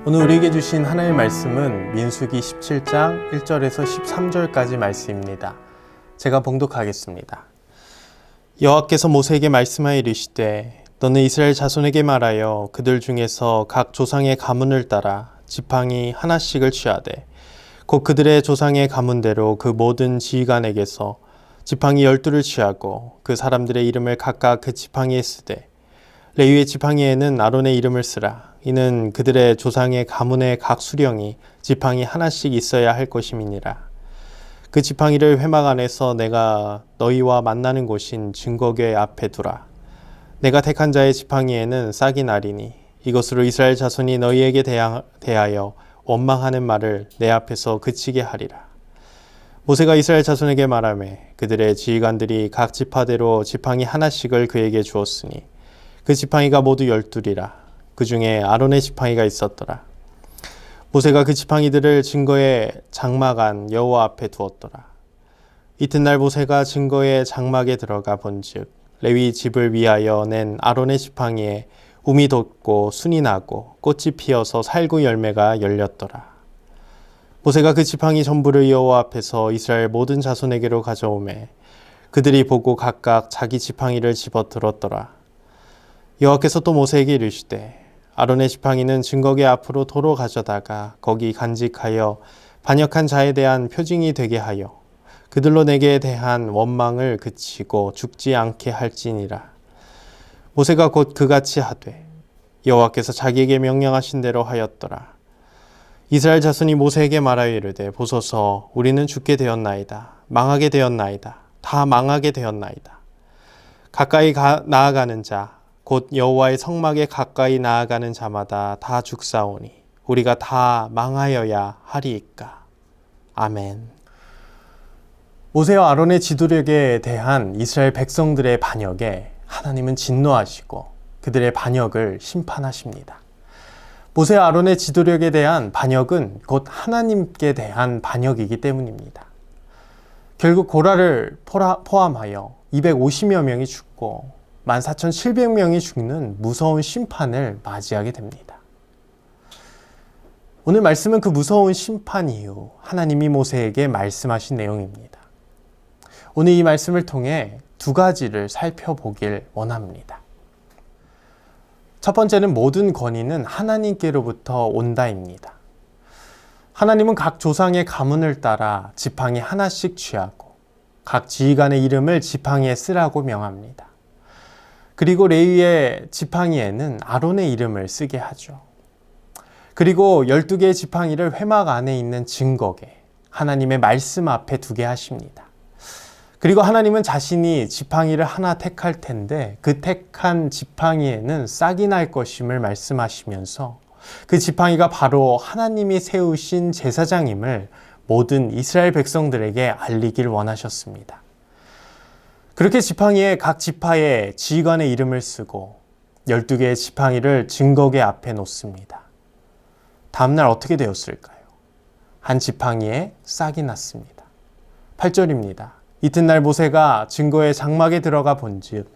오늘 우리에게 주신 하나님의 말씀은 민수기 17장 1절에서 13절까지 말씀입니다. 제가 봉독하겠습니다. 여호와께서 모세에게 말씀하여 이르시되 너는 이스라엘 자손에게 말하여 그들 중에서 각 조상의 가문을 따라 지팡이 하나씩을 취하되 곧 그들의 조상의 가문대로 그 모든 지휘관에게서 지팡이 12를 취하고 그 사람들의 이름을 각각 그 지팡이에 쓰되 레위의 지팡이에는 아론의 이름을 쓰라. 이는 그들의 조상의 가문의 각 수령이 지팡이 하나씩 있어야 할 것임이니라. 그 지팡이를 회막 안에서 내가 너희와 만나는 곳인 증거궤 앞에 두라. 내가 택한 자의 지팡이에는 싹이 나리니 이것으로 이스라엘 자손이 너희에게 대하여 원망하는 말을 내 앞에서 그치게 하리라. 모세가 이스라엘 자손에게 말하매 그들의 지휘관들이 각 지파대로 지팡이 하나씩을 그에게 주었으니 그 지팡이가 모두 12이라. 그 중에 아론의 지팡이가 있었더라. 모세가 그 지팡이들을 증거의 장막 안 여호와 앞에 두었더라. 이튿날 모세가 증거의 장막에 들어가 본즉 레위 집을 위하여 낸 아론의 지팡이에 움이 돋고 순이 나고 꽃이 피어서 살구 열매가 열렸더라. 모세가 그 지팡이 전부를 여호와 앞에서 이스라엘 모든 자손에게로 가져오매 그들이 보고 각각 자기 지팡이를 집어들었더라. 여호와께서 또 모세에게 이르시되 아론의 지팡이는 증거궤 앞으로 도로 가져다가 거기 간직하여 반역한 자에 대한 표징이 되게 하여 그들로 내게 대한 원망을 그치고 죽지 않게 할지니라. 모세가 곧 그같이 하되 여호와께서 자기에게 명령하신 대로 하였더라. 이스라엘 자손이 모세에게 말하여 이르되 보소서 우리는 죽게 되었나이다. 망하게 되었나이다. 다 망하게 되었나이다. 가까이 나아가는 자 곧 여호와의 성막에 가까이 나아가는 자마다 다 죽사오니 우리가 다 망하여야 하리이까. 아멘. 모세와 아론의 지도력에 대한 이스라엘 백성들의 반역에 하나님은 진노하시고 그들의 반역을 심판하십니다. 모세와 아론의 지도력에 대한 반역은 곧 하나님께 대한 반역이기 때문입니다. 결국 고라를 포함하여 250여 명이 죽고 14,700명이 죽는 무서운 심판을 맞이하게 됩니다. 오늘 말씀은 그 무서운 심판 이후 하나님이 모세에게 말씀하신 내용입니다. 오늘 이 말씀을 통해 두 가지를 살펴보길 원합니다. 첫 번째는 모든 권위는 하나님께로부터 온다입니다. 하나님은 각 조상의 가문을 따라 지팡이 하나씩 취하고 각 지휘관의 이름을 지팡이에 쓰라고 명합니다. 그리고 레위의 지팡이에는 아론의 이름을 쓰게 하죠. 그리고 12개의 지팡이를 회막 안에 있는 증거궤, 하나님의 말씀 앞에 두게 하십니다. 그리고 하나님은 자신이 지팡이를 하나 택할 텐데 그 택한 지팡이에는 싹이 날 것임을 말씀하시면서 그 지팡이가 바로 하나님이 세우신 제사장임을 모든 이스라엘 백성들에게 알리길 원하셨습니다. 그렇게 지팡이에 각 지파의 지휘관의 이름을 쓰고 12개의 지팡이를 증거궤 앞에 놓습니다. 다음날 어떻게 되었을까요? 한 지팡이에 싹이 났습니다. 8절입니다. 이튿날 모세가 증거의 장막에 들어가 본즉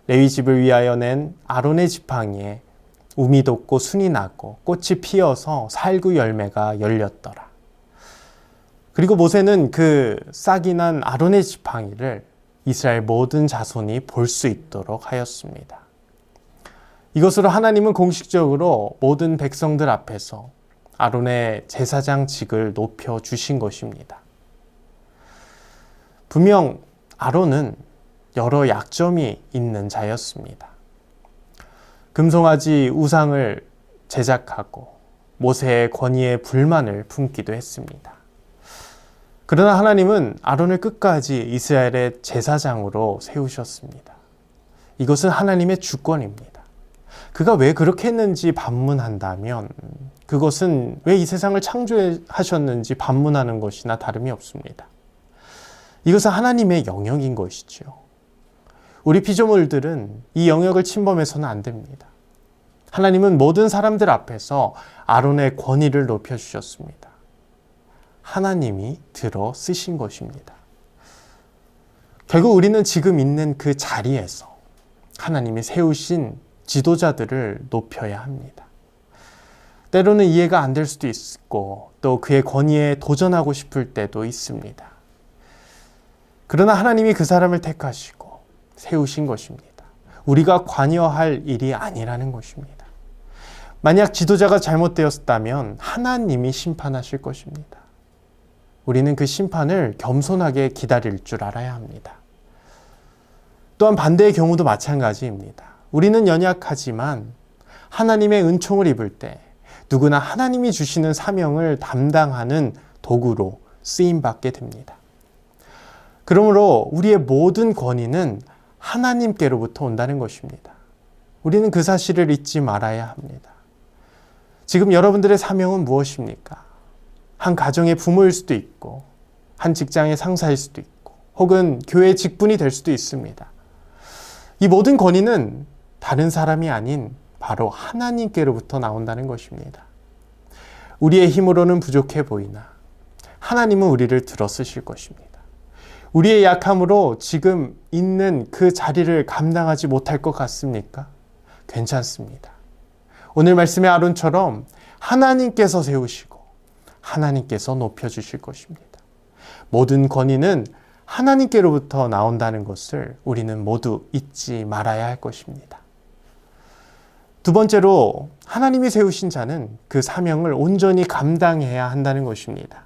레위 집을 위하여 낸 아론의 지팡이에 움이 돋고 순이 나고 꽃이 피어서 살구 열매가 열렸더라. 그리고 모세는 그 싹이 난 아론의 지팡이를 이스라엘 모든 자손이 볼 수 있도록 하였습니다. 이것으로 하나님은 공식적으로 모든 백성들 앞에서 아론의 제사장직을 높여주신 것입니다. 분명 아론은 여러 약점이 있는 자였습니다. 금송아지 우상을 제작하고 모세의 권위에 불만을 품기도 했습니다. 그러나 하나님은 아론을 끝까지 이스라엘의 제사장으로 세우셨습니다. 이것은 하나님의 주권입니다. 그가 왜 그렇게 했는지 반문한다면 그것은 왜 이 세상을 창조하셨는지 반문하는 것이나 다름이 없습니다. 이것은 하나님의 영역인 것이죠. 우리 피조물들은 이 영역을 침범해서는 안 됩니다. 하나님은 모든 사람들 앞에서 아론의 권위를 높여주셨습니다. 하나님이 들어 쓰신 것입니다. 결국 우리는 지금 있는 그 자리에서 하나님이 세우신 지도자들을 높여야 합니다. 때로는 이해가 안 될 수도 있고 또 그의 권위에 도전하고 싶을 때도 있습니다. 그러나 하나님이 그 사람을 택하시고 세우신 것입니다. 우리가 관여할 일이 아니라는 것입니다. 만약 지도자가 잘못되었다면 하나님이 심판하실 것입니다. 우리는 그 심판을 겸손하게 기다릴 줄 알아야 합니다. 또한 반대의 경우도 마찬가지입니다. 우리는 연약하지만 하나님의 은총을 입을 때 누구나 하나님이 주시는 사명을 담당하는 도구로 쓰임받게 됩니다. 그러므로 우리의 모든 권위는 하나님께로부터 온다는 것입니다. 우리는 그 사실을 잊지 말아야 합니다. 지금 여러분들의 사명은 무엇입니까? 한 가정의 부모일 수도 있고, 한 직장의 상사일 수도 있고, 혹은 교회 직분이 될 수도 있습니다. 이 모든 권위는 다른 사람이 아닌 바로 하나님께로부터 나온다는 것입니다. 우리의 힘으로는 부족해 보이나 하나님은 우리를 들어쓰실 것입니다. 우리의 약함으로 지금 있는 그 자리를 감당하지 못할 것 같습니까? 괜찮습니다. 오늘 말씀의 아론처럼 하나님께서 세우시고 하나님께서 높여주실 것입니다. 모든 권위는 하나님께로부터 나온다는 것을 우리는 모두 잊지 말아야 할 것입니다. 두 번째로 하나님이 세우신 자는 그 사명을 온전히 감당해야 한다는 것입니다.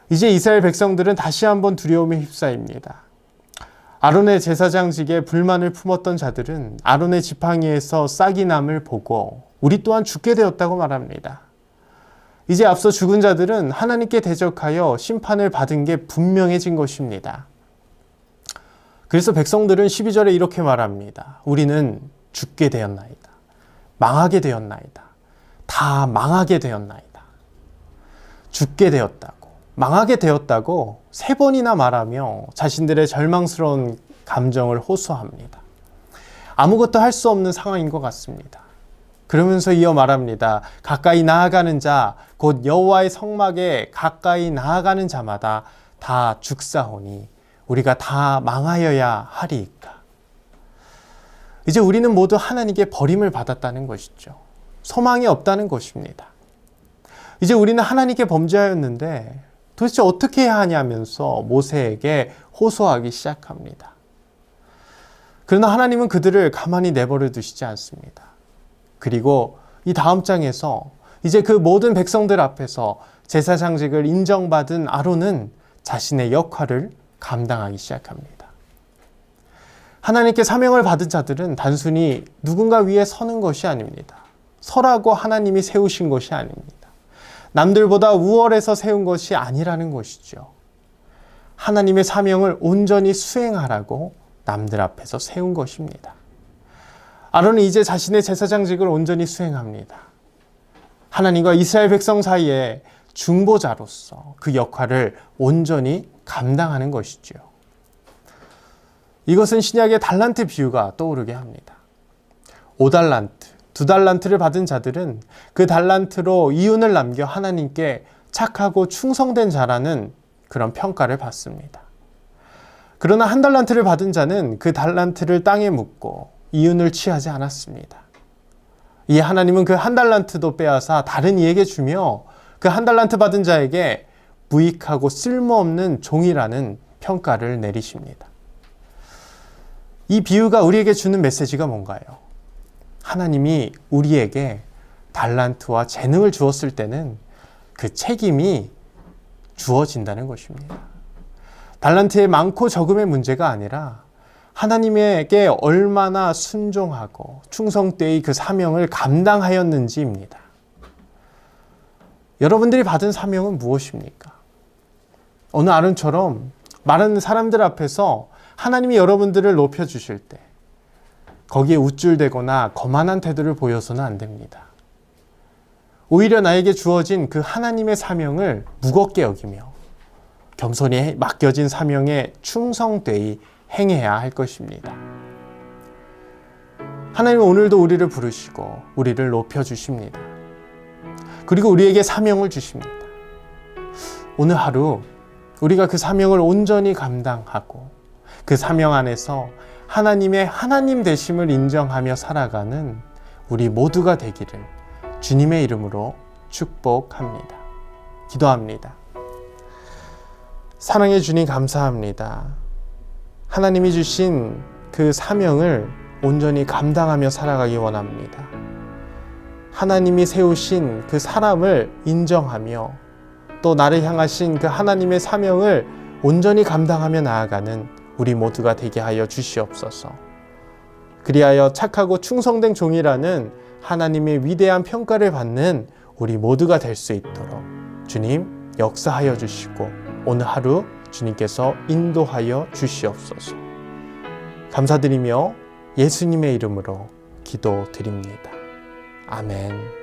이제 이스라엘 백성들은 다시 한번 두려움에 휩싸입니다. 아론의 제사장직에 불만을 품었던 자들은 아론의 지팡이에서 싹이 남을 보고 우리 또한 죽게 되었다고 말합니다. 이제 앞서 죽은 자들은 하나님께 대적하여 심판을 받은 게 분명해진 것입니다. 그래서 백성들은 12절에 이렇게 말합니다. 우리는 죽게 되었나이다. 망하게 되었나이다. 다 망하게 되었나이다. 죽게 되었다고, 망하게 되었다고 3번이나 말하며 자신들의 절망스러운 감정을 호소합니다. 아무것도 할 수 없는 상황인 것 같습니다. 그러면서 이어 말합니다. 가까이 나아가는 자, 곧 여호와의 성막에 가까이 나아가는 자마다 다 죽사오니 우리가 다 망하여야 하리이까. 이제 우리는 모두 하나님께 버림을 받았다는 것이죠. 소망이 없다는 것입니다. 이제 우리는 하나님께 범죄하였는데 도대체 어떻게 해야 하냐면서 모세에게 호소하기 시작합니다. 그러나 하나님은 그들을 가만히 내버려 두시지 않습니다. 그리고 이 다음 장에서 이제 그 모든 백성들 앞에서 제사장직을 인정받은 아론은 자신의 역할을 감당하기 시작합니다. 하나님께 사명을 받은 자들은 단순히 누군가 위에 서는 것이 아닙니다. 서라고 하나님이 세우신 것이 아닙니다. 남들보다 우월해서 세운 것이 아니라는 것이죠. 하나님의 사명을 온전히 수행하라고 남들 앞에서 세운 것입니다. 아론은 이제 자신의 제사장직을 온전히 수행합니다. 하나님과 이스라엘 백성 사이에 중보자로서 그 역할을 온전히 감당하는 것이죠. 이것은 신약의 달란트 비유가 떠오르게 합니다. 5달란트, 2달란트를 받은 자들은 그 달란트로 이윤을 남겨 하나님께 착하고 충성된 자라는 그런 평가를 받습니다. 그러나 1달란트를 받은 자는 그 달란트를 땅에 묻고 이윤을 취하지 않았습니다. 이 하나님은 그 1달란트도 빼앗아 다른 이에게 주며 그 1달란트 받은 자에게 무익하고 쓸모없는 종이라는 평가를 내리십니다. 이 비유가 우리에게 주는 메시지가 뭔가요? 하나님이 우리에게 달란트와 재능을 주었을 때는 그 책임이 주어진다는 것입니다. 달란트의 많고 적음의 문제가 아니라 하나님에게 얼마나 순종하고 충성되이 그 사명을 감당하였는지입니다. 여러분들이 받은 사명은 무엇입니까? 오늘 아론처럼 많은 사람들 앞에서 하나님이 여러분들을 높여주실 때 거기에 우쭐대거나 거만한 태도를 보여서는 안 됩니다. 오히려 나에게 주어진 그 하나님의 사명을 무겁게 여기며 겸손히 맡겨진 사명에 충성되이 행해야 할 것입니다. 하나님은 오늘도 우리를 부르시고 우리를 높여주십니다. 그리고 우리에게 사명을 주십니다. 오늘 하루 우리가 그 사명을 온전히 감당하고 그 사명 안에서 하나님의 하나님 되심을 인정하며 살아가는 우리 모두가 되기를 주님의 이름으로 축복합니다. 기도합니다. 사랑의 주님 감사합니다. 하나님이 주신 그 사명을 온전히 감당하며 살아가기 원합니다. 하나님이 세우신 그 사람을 인정하며 또 나를 향하신 그 하나님의 사명을 온전히 감당하며 나아가는 우리 모두가 되게 하여 주시옵소서. 그리하여 착하고 충성된 종이라는 하나님의 위대한 평가를 받는 우리 모두가 될 수 있도록 주님 역사하여 주시고 오늘 하루 주님께서 인도하여 주시옵소서. 감사드리며 예수님의 이름으로 기도드립니다. 아멘.